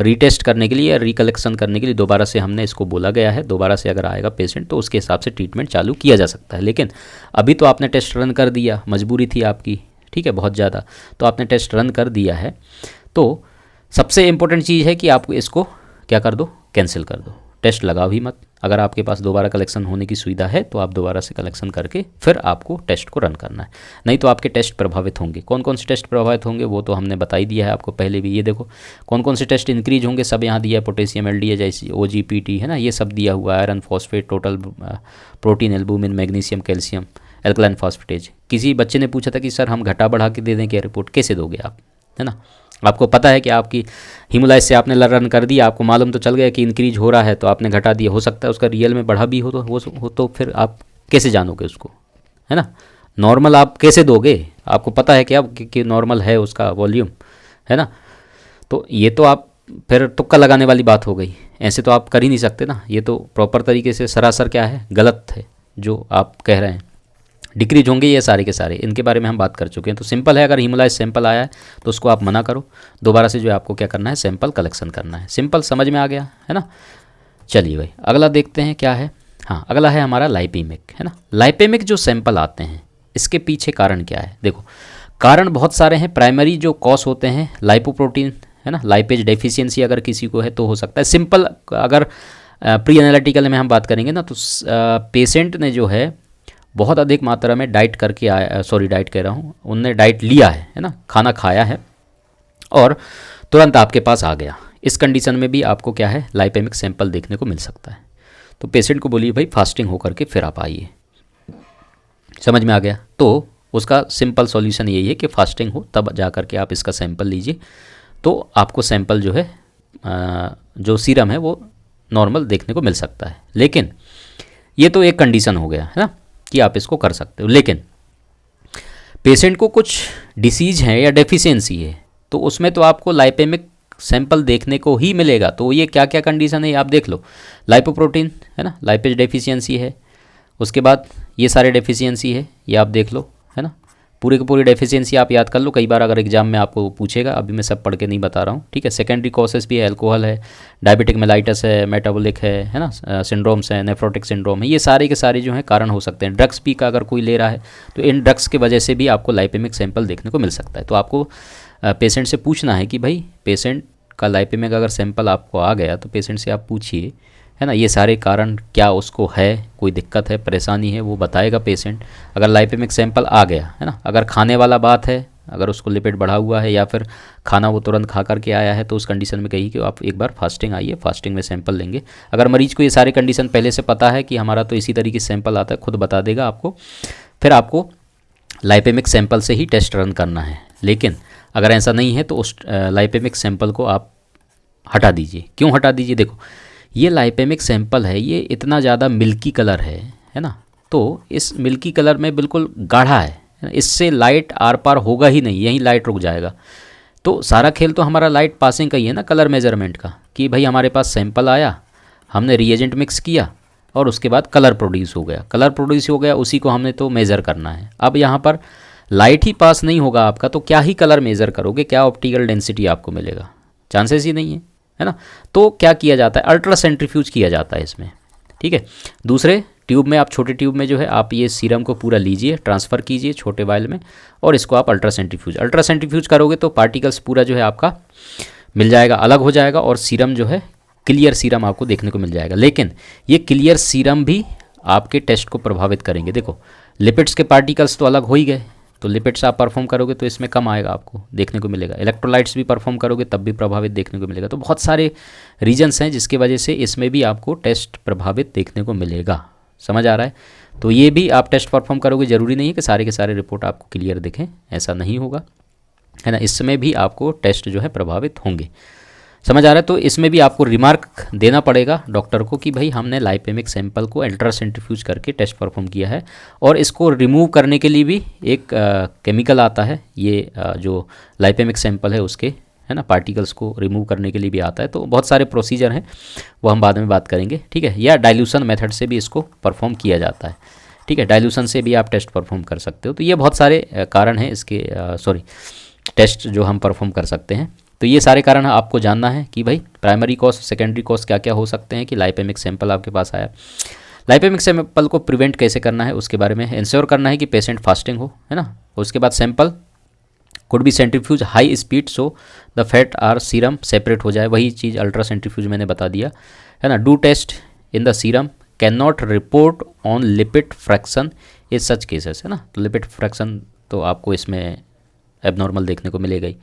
रीटेस्ट करने के लिए या रिकलेक्शन करने के लिए दोबारा से हमने इसको बोला गया है। दोबारा से अगर आएगा पेशेंट तो उसके हिसाब से ट्रीटमेंट चालू किया जा सकता है। लेकिन अभी तो आपने टेस्ट रन कर दिया, मजबूरी थी आपकी, ठीक है, बहुत ज़्यादा, तो आपने टेस्ट रन कर दिया है, तो सबसे इम्पोर्टेंट चीज़ है कि आप इसको क्या कर दो, कैंसिल कर दो, टेस्ट लगाओ ही मत। अगर आपके पास दोबारा कलेक्शन होने की सुविधा है तो आप दोबारा से कलेक्शन करके फिर आपको टेस्ट को रन करना है, नहीं तो आपके टेस्ट प्रभावित होंगे। कौन कौन से टेस्ट प्रभावित होंगे वो तो हमने बता ही दिया है आपको पहले भी। ये देखो कौन कौन से टेस्ट इंक्रीज होंगे, सब यहाँ दिया है, पोटेशियम LDH जैसी OGPT है ना, ये सब दिया हुआ है, iron phosphate, total protein, albumin, magnesium, calcium, alkaline phosphatase. किसी बच्चे ने पूछा था कि सर हम घटा बढ़ा के दे दें क्या रिपोर्ट, कैसे दोगे आप, है ना। आपको पता है कि आपकी हीमोलाइज से आपने रन कर दिया, आपको मालूम तो चल गया कि इंक्रीज हो रहा है, तो आपने घटा दिया, हो सकता है उसका रियल में बढ़ा भी हो तो फिर आप कैसे जानोगे उसको, है ना। नॉर्मल आप कैसे दोगे, आपको पता है कि अब कि नॉर्मल है उसका वॉल्यूम, है ना। तो ये तो आप फिर तुक्का लगाने वाली बात हो गई, ऐसे तो आप कर ही नहीं सकते ना। ये तो प्रॉपर तरीके से सरासर क्या है, गलत है जो आप कह रहे हैं। डिक्रीज होंगे ये सारे के सारे, इनके बारे में हम बात कर चुके हैं। तो सिंपल है, अगर हीमोलाइज सैंपल आया है तो उसको आप मना करो, दोबारा से जो है आपको क्या करना है, सैंपल कलेक्शन करना है। सिंपल, समझ में आ गया है ना। चलिए भाई अगला देखते हैं क्या है। हाँ, अगला है हमारा लाइपेमिक, है ना। लाइपेमिक जो सैंपल आते हैं इसके पीछे कारण क्या है, देखो कारण बहुत सारे हैं। प्राइमरी जो कॉज होते हैं लाइपोप्रोटीन, है ना, लाइपेज डेफिशिएंसी अगर किसी को है तो हो सकता है। सिंपल अगर प्री एनालिटिकल में हम बात करेंगे ना, तो पेशेंट ने जो है बहुत अधिक मात्रा में डाइट करके आया, डाइट कह रहा हूँ, उनने डाइट लिया है ना, खाना खाया है और तुरंत आपके पास आ गया। इस कंडीशन में भी आपको क्या है, लाइपेमिक सैंपल देखने को मिल सकता है। तो पेशेंट को बोलिए भाई फास्टिंग होकर के फिर आप आइए। समझ में आ गया। तो उसका सिंपल सॉल्यूशन यही है कि फास्टिंग हो तब जा कर के आप इसका सैंपल लीजिए, तो आपको सैंपल जो है जो सीरम है वो नॉर्मल देखने को मिल सकता है। लेकिन ये तो एक कंडीशन हो गया है ना कि आप इसको कर सकते हो। लेकिन पेशेंट को कुछ डिसीज है या डेफिशिएंसी है तो उसमें तो आपको लाइपेमिक सैंपल देखने को ही मिलेगा। तो ये क्या क्या कंडीशन है आप देख लो। लाइपोप्रोटीन है ना, लाइपेज डेफिशिएंसी है, उसके बाद ये सारे डेफिशिएंसी है, ये आप देख लो, है ना। पूरे की पूरी डेफिशिएंसी आप याद कर लो, कई बार अगर एग्जाम में आपको पूछेगा, अभी मैं सब पढ़ के नहीं बता रहा हूँ, ठीक है। सेकेंडरी कॉसेस भी है, अल्कोहल है, डायबिटिक मेलाइटस है, मेटाबॉलिक है ना, सिंड्रोम्स हैं, नेफ्रोटिक सिंड्रोम है, ये सारे के सारे जो हैं कारण हो सकते हैं। ड्रग्स भी का अगर कोई ले रहा है तो इन ड्रग्स की वजह से भी आपको लाइपेमिक सैंपल देखने को मिल सकता है। तो आपको पेशेंट से पूछना है कि भाई पेशेंट का लाइपेमिक अगर सैंपल आपको आ गया तो पेशेंट से आप पूछिए, है ना, ये सारे कारण क्या उसको है, कोई दिक्कत है, परेशानी है, वो बताएगा पेशेंट। अगर लाइपेमिक सैंपल आ गया, है ना, अगर खाने वाला बात है, अगर उसको लिपिड बढ़ा हुआ है या फिर खाना वो तुरंत खा करके आया है, तो उस कंडीशन में कहिए कि आप एक बार फास्टिंग आइए, फास्टिंग में सैंपल लेंगे। अगर मरीज को ये सारे कंडीशन पहले से पता है कि हमारा तो इसी तरीके से सैंपल आता है, खुद बता देगा आपको, फिर आपको लाइपेमिक सैंपल से ही टेस्ट रन करना है। लेकिन अगर ऐसा नहीं है तो उस लाइपेमिक सैंपल को आप हटा दीजिए। क्यों हटा दीजिए? देखो, ये लाइपेमिक सैंपल है, ये इतना ज़्यादा मिल्की कलर है ना, तो इस मिल्की कलर में बिल्कुल गाढ़ा है, इससे लाइट आर पार होगा ही नहीं, यहीं लाइट रुक जाएगा। तो सारा खेल तो हमारा लाइट पासिंग का ही है ना, कलर मेजरमेंट का, कि भाई हमारे पास सैंपल आया, हमने रिएजेंट मिक्स किया और उसके बाद कलर प्रोड्यूस हो गया, कलर प्रोड्यूस हो गया, उसी को हमने तो मेज़र करना है। अब यहाँ पर लाइट ही पास नहीं होगा आपका, तो क्या ही कलर मेज़र करोगे, क्या ऑप्टिकल डेंसिटी आपको मिलेगा? चांसेस ही नहीं है ना। तो क्या किया जाता है, अल्ट्रा सेंट्रीफ्यूज किया जाता है इसमें, ठीक है। दूसरे ट्यूब में, आप छोटे ट्यूब में जो है आप ये सीरम को पूरा लीजिए, ट्रांसफ़र कीजिए छोटे वायल में, और इसको आप अल्ट्रा सेंट्रीफ्यूज करोगे तो पार्टिकल्स पूरा जो है आपका मिल जाएगा, अलग हो जाएगा, और सीरम जो है क्लियर सीरम आपको देखने को मिल जाएगा। लेकिन ये क्लियर सीरम भी आपके टेस्ट को प्रभावित करेंगे। देखो, लिपिड्स के पार्टिकल्स तो अलग हो ही गए, तो लिपिड्स आप परफॉर्म करोगे तो इसमें कम आएगा, आपको देखने को मिलेगा। इलेक्ट्रोलाइट्स भी परफॉर्म करोगे तब भी प्रभावित देखने को मिलेगा। तो बहुत सारे रीजन्स हैं जिसकी वजह से इसमें भी आपको टेस्ट प्रभावित देखने को मिलेगा। समझ आ रहा है? तो ये भी आप टेस्ट परफॉर्म करोगे, ज़रूरी नहीं है कि सारे के सारे रिपोर्ट आपको क्लियर दिखें, ऐसा नहीं होगा, है ना। इसमें भी आपको टेस्ट जो है प्रभावित होंगे। समझ आ रहा है? तो इसमें भी आपको रिमार्क देना पड़ेगा डॉक्टर को कि भाई हमने लाइपेमिक सैंपल को अल्ट्रा सेंट्रीफ्यूज करके टेस्ट परफॉर्म किया है, और इसको रिमूव करने के लिए भी एक केमिकल आता है, ये जो लाइपेमिक सैंपल है उसके, है ना, पार्टिकल्स को रिमूव करने के लिए भी आता है। तो बहुत सारे प्रोसीजर हैं, वो हम बाद में बात करेंगे, ठीक है। या डाइल्यूशन मेथड से भी इसको परफॉर्म किया जाता है, ठीक है। डाइल्यूशन से भी आप टेस्ट परफॉर्म कर सकते हो। तो ये बहुत सारे कारण हैं इसके, टेस्ट जो हम परफॉर्म कर सकते हैं। तो ये सारे कारण आपको जानना है कि भाई प्राइमरी कॉज, सेकेंडरी कॉज क्या क्या हो सकते हैं कि लाइपेमिक सैंपल आपके पास आया। लाइपेमिक सैंपल को प्रिवेंट कैसे करना है उसके बारे में इंश्योर करना है कि पेशेंट फास्टिंग हो, है ना। उसके बाद sample could be centrifuge high speed so the fat or serum separate हो जाए, वही चीज़ अल्ट्रा सेंट्रीफ्यूज मैंने बता दिया, है ना। Do test in the serum, can not report on lipid fraction is such cases, है ना। तो लिपिड फ्रैक्शन तो आपको इसमें एबनॉर्मल देखने को मिलेगा ही,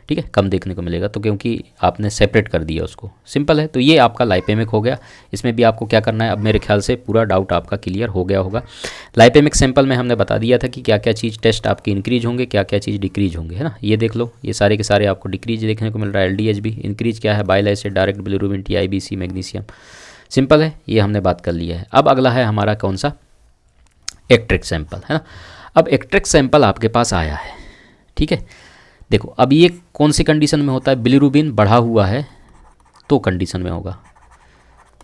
ठीक है, कम देखने को मिलेगा, तो क्योंकि आपने सेपरेट कर दिया उसको, सिंपल है। तो ये आपका लाइपेमिक हो गया। इसमें भी आपको क्या करना है, अब मेरे ख्याल से पूरा डाउट आपका क्लियर हो गया होगा। लाइपेमिक सैंपल में हमने बता दिया था कि क्या क्या चीज़ टेस्ट आपके इंक्रीज होंगे, क्या क्या चीज़ डिक्रीज होंगे, है ना। ये देख लो, ये सारे के सारे आपको डिक्रीज देखने को मिल रहा है। एलडीएच भी इंक्रीज क्या है, bile acid, direct bilirubin, TIBC, magnesium, simple है, ये हमने बात कर लिया है। अब अगला है हमारा कौन सा, एक्ट्रिक सैंपल, है ना। अब एक्ट्रिक सैंपल आपके पास आया है, ठीक है। देखो, अब ये कौन सी कंडीशन में होता है, बिलिरुबिन बढ़ा हुआ है तो कंडीशन में होगा,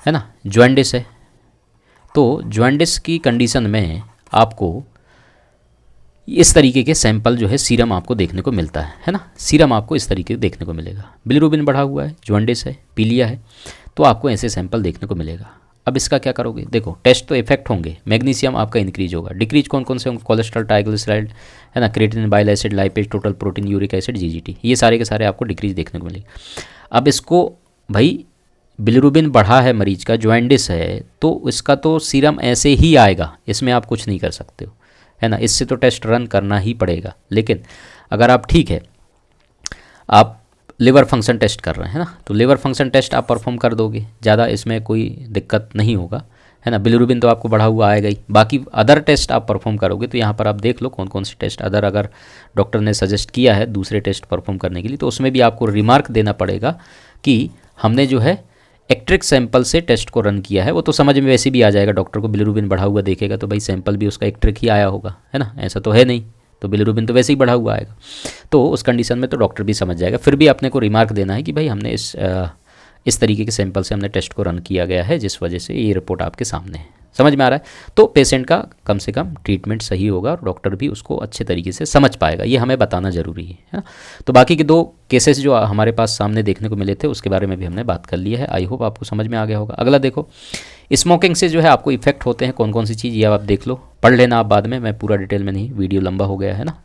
है ना। जॉन्डिस है तो जॉन्डिस की कंडीशन में आपको इस तरीके के सैंपल जो है सीरम आपको देखने को मिलता है ना। सीरम आपको इस तरीके से देखने को मिलेगा, बिलिरुबिन बढ़ा हुआ है, जॉन्डिस है, पीलिया है, तो आपको ऐसे सैंपल देखने को मिलेगा। अब इसका क्या करोगे, देखो टेस्ट तो इफेक्ट होंगे, मैग्नीशियम आपका इंक्रीज होगा, डिक्रीज कौन कौन से होंगे, कोलेस्ट्रॉल, ट्राइग्लिसराइड, है ना, creatinine, bile acid, lipase, total protein, uric acid, GGT, ये सारे के सारे आपको डिक्रीज देखने को मिलेगा। अब इसको भाई बिलिरुबिन बढ़ा है मरीज का, जॉन्डिस है, तो इसका तो सीरम ऐसे ही आएगा, इसमें आप कुछ नहीं कर सकते हो, है ना। इससे तो टेस्ट रन करना ही पड़ेगा। लेकिन अगर आप ठीक है, आप लिवर फंक्शन टेस्ट कर रहे हैं ना, तो लिवर फंक्शन टेस्ट आप परफॉर्म कर दोगे, ज़्यादा इसमें कोई दिक्कत नहीं होगा, है ना। बिलिरुबिन तो आपको बढ़ा हुआ आएगा ही, बाकी अदर टेस्ट आप परफॉर्म करोगे तो यहाँ पर आप देख लो कौन कौन से टेस्ट अदर अगर डॉक्टर ने सजेस्ट किया है दूसरे टेस्ट परफॉर्म करने के लिए, तो उसमें भी आपको रिमार्क देना पड़ेगा कि हमने जो है एक्ट्रिक सैंपल से टेस्ट को रन किया है। वो तो समझ में वैसे भी आ जाएगा, डॉक्टर को बिलिरुबिन बढ़ा हुआ देखेगा तो भाई सैंपल भी उसका एक्ट्रिक ही आया होगा, है ना, ऐसा तो है नहीं, तो बिलिरुबिन तो वैसे ही बढ़ा हुआ आएगा, तो उस कंडीशन में तो डॉक्टर भी समझ जाएगा। फिर भी अपने को रिमार्क देना है कि भाई हमने इस तरीके के सैंपल से हमने टेस्ट को रन किया गया है, जिस वजह से ये रिपोर्ट आपके सामने है। समझ में आ रहा है। तो पेशेंट का कम से कम ट्रीटमेंट सही होगा और डॉक्टर भी उसको अच्छे तरीके से समझ पाएगा, ये हमें बताना ज़रूरी है ना। तो बाकी के 2 केसेस जो हमारे पास सामने देखने को मिले थे उसके बारे में भी हमने बात कर लिया है। आई होप आपको समझ में आ गया होगा। अगला देखो, स्मोकिंग से जो है आपको इफेक्ट होते हैं कौन कौन सी चीज़, ये आप देख लो, पढ़ लेना आप बाद में, मैं पूरा डिटेल में नहीं, वीडियो लंबा हो गया है ना।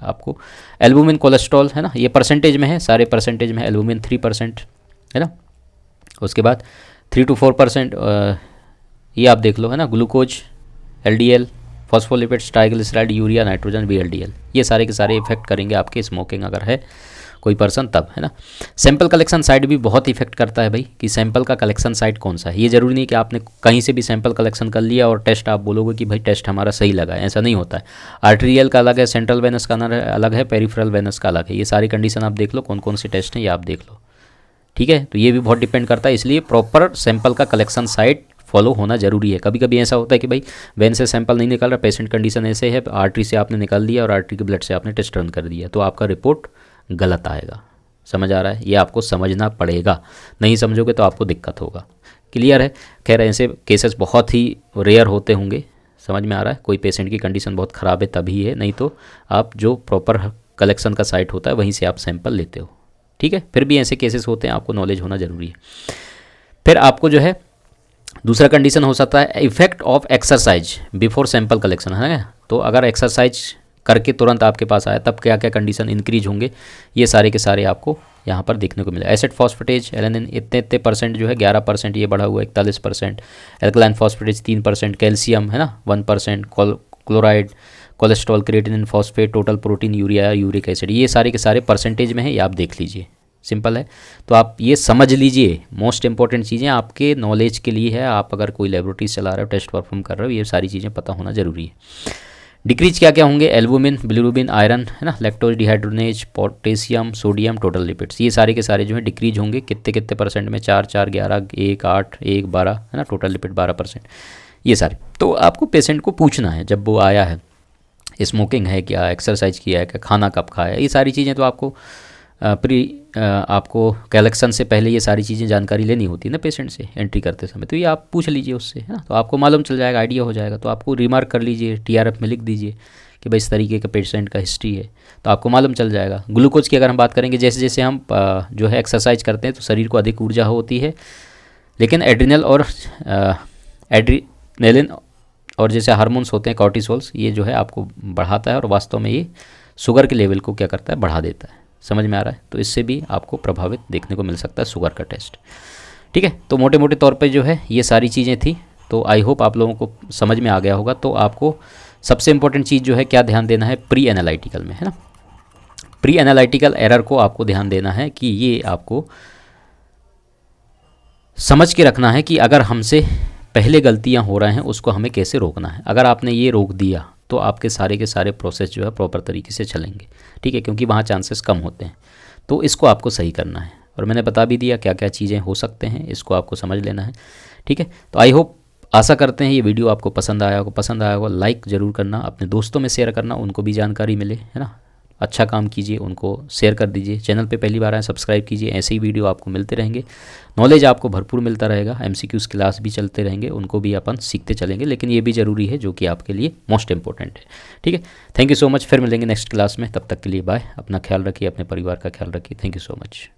आपको एल्बुमिन कोलेस्ट्रॉल है ना, ये परसेंटेज में है, सारे परसेंटेज में। एल्बुमिन 3% है ना, उसके बाद 3 to 4% ये आप देख लो है ना। Glucose, LDL, phospholipids, triglyceride, urea, nitrogen, VLDL, ये सारे के सारे इफेक्ट करेंगे आपके स्मोकिंग अगर है कोई पर्सन तब, है ना। सैंपल कलेक्शन साइट भी बहुत इफेक्ट करता है भाई, कि सैंपल का कलेक्शन साइट कौन सा है। ये ज़रूरी नहीं कि आपने कहीं से भी सैंपल कलेक्शन कर लिया और टेस्ट आप बोलोगे कि भाई टेस्ट हमारा सही लगा है, ऐसा नहीं होता है। आर्टेरियल का अलग है, सेंट्रल वेनस का अलग है, पेरिफेरल वेनस का अलग है। ये सारी कंडीशन आप देख लो, कौन कौन से टेस्ट हैं ये आप देख लो, ठीक है। तो ये भी बहुत डिपेंड करता है, इसलिए प्रॉपर सैंपल का कलेक्शन साइट फॉलो होना जरूरी है। कभी कभी ऐसा होता है कि भाई वेन से सैंपल नहीं निकल रहा, पेशेंट कंडीशन ऐसे है, आर्टरी से आपने निकाल दिया और आर्टरी के ब्लड से आपने टेस्ट रन कर दिया, तो आपका रिपोर्ट गलत आएगा। समझ आ रहा है, ये आपको समझना पड़ेगा, नहीं समझोगे तो आपको दिक्कत होगा। क्लियर है। खैर ऐसे केसेस बहुत ही रेयर होते होंगे, समझ में आ रहा है। कोई पेशेंट की कंडीशन बहुत ख़राब है तभी है, नहीं तो आप जो प्रॉपर कलेक्शन का साइट होता है वहीं से आप सैंपल लेते हो, ठीक है। फिर भी ऐसे केसेस होते हैं, आपको नॉलेज होना ज़रूरी है। फिर आपको जो है दूसरा कंडीशन हो सकता है effect of exercise before sample collection, है ना। तो अगर एक्सरसाइज करके तुरंत आपके पास आया तब क्या क्या कंडीशन इंक्रीज होंगे, ये सारे के सारे आपको यहाँ पर देखने को मिले। एसिड फॉस्फेटेज, एलेनिन इतने परसेंट जो है 11% ये बढ़ा हुआ है, 41%। एल्कलाइन फॉस्फेटेज 3%, कैल्शियम है ना 1%, chloride, cholesterol, creatinine, phosphate, total protein, urea, uric acid, ये सारे के सारे परसेंटेज में है, ये आप देख लीजिए, सिंपल है। तो आप ये समझ लीजिए, मोस्ट इंपॉर्टेंट चीज़ें आपके नॉलेज के लिए है। आप अगर कोई लेबोरेटरीज चला रहे हो, टेस्ट परफॉर्म कर रहे हो, ये सारी चीज़ें पता होना जरूरी है। डिक्रीज क्या क्या होंगे, एल्बुमिन, बिलिरुबिन, आयरन है ना, lactose, dehydrogenase, potassium, sodium, total lipids, ये सारे के सारे जो है डिक्रीज होंगे। कितने कितने परसेंट में, 4, 4, 11, 1, 8, 1, 12 है ना, टोटल लिपिड 12%, ये सारे। तो आपको पेशेंट को पूछना है जब वो आया है, स्मोकिंग है क्या, एक्सरसाइज किया है क्या, खाना कब खाया, ये सारी चीज़ें तो आपको आपको कलेक्शन से पहले ये सारी चीज़ें जानकारी लेनी होती है ना पेशेंट से एंट्री करते समय, तो ये आप पूछ लीजिए उससे, है ना। तो आपको मालूम चल जाएगा, आइडिया हो जाएगा। तो आपको रिमार्क कर लीजिए, TRF में लिख दीजिए कि भाई इस तरीके का पेशेंट का हिस्ट्री है, तो आपको मालूम चल जाएगा। ग्लूकोज की अगर हम बात करेंगे, जैसे जैसे हम जो है एक्सरसाइज करते हैं तो शरीर को अधिक ऊर्जा होती है, लेकिन एड्रिनल और एड्रीनेलिन और जैसे हार्मोन्स होते हैं कॉर्टिसोल्स, ये जो है आपको बढ़ाता है और वास्तव में ये शुगर के लेवल को क्या करता है, बढ़ा देता है। समझ में आ रहा है। तो इससे भी आपको प्रभावित देखने को मिल सकता है शुगर का टेस्ट, ठीक है। तो मोटे मोटे तौर पे जो है ये सारी चीज़ें थी। तो आई होप आप लोगों को समझ में आ गया होगा। तो आपको सबसे इंपॉर्टेंट चीज़ जो है क्या ध्यान देना है, प्री एनालिटिकल में, है ना। प्री एनालिटिकल एरर को आपको ध्यान देना है कि ये आपको समझ के रखना है कि अगर हमसे पहले गलतियां हो रहे हैं उसको हमें कैसे रोकना है। अगर आपने ये रोक दिया तो आपके सारे के सारे प्रोसेस जो है प्रॉपर तरीके से चलेंगे, ठीक है, क्योंकि वहाँ चांसेस कम होते हैं। तो इसको आपको सही करना है और मैंने बता भी दिया क्या क्या चीज़ें हो सकते हैं, इसको आपको समझ लेना है, ठीक है। तो आई होप, आशा करते हैं ये वीडियो आपको पसंद आया होगा। लाइक ज़रूर करना, अपने दोस्तों में शेयर करना, उनको भी जानकारी मिले, है ना। अच्छा काम कीजिए, उनको शेयर कर दीजिए। चैनल पे पहली बार आए सब्सक्राइब कीजिए, ऐसे ही वीडियो आपको मिलते रहेंगे, नॉलेज आपको भरपूर मिलता रहेगा। MCQs क्लास भी चलते रहेंगे, उनको भी अपन सीखते चलेंगे, लेकिन ये भी ज़रूरी है जो कि आपके लिए मोस्ट इंपॉर्टेंट है, ठीक है। थैंक यू सो मच, फिर मिलेंगे नेक्स्ट क्लास में, तब तक के लिए बाय। अपना ख्याल रखिए, अपने परिवार का ख्याल रखिए। Thank you so much.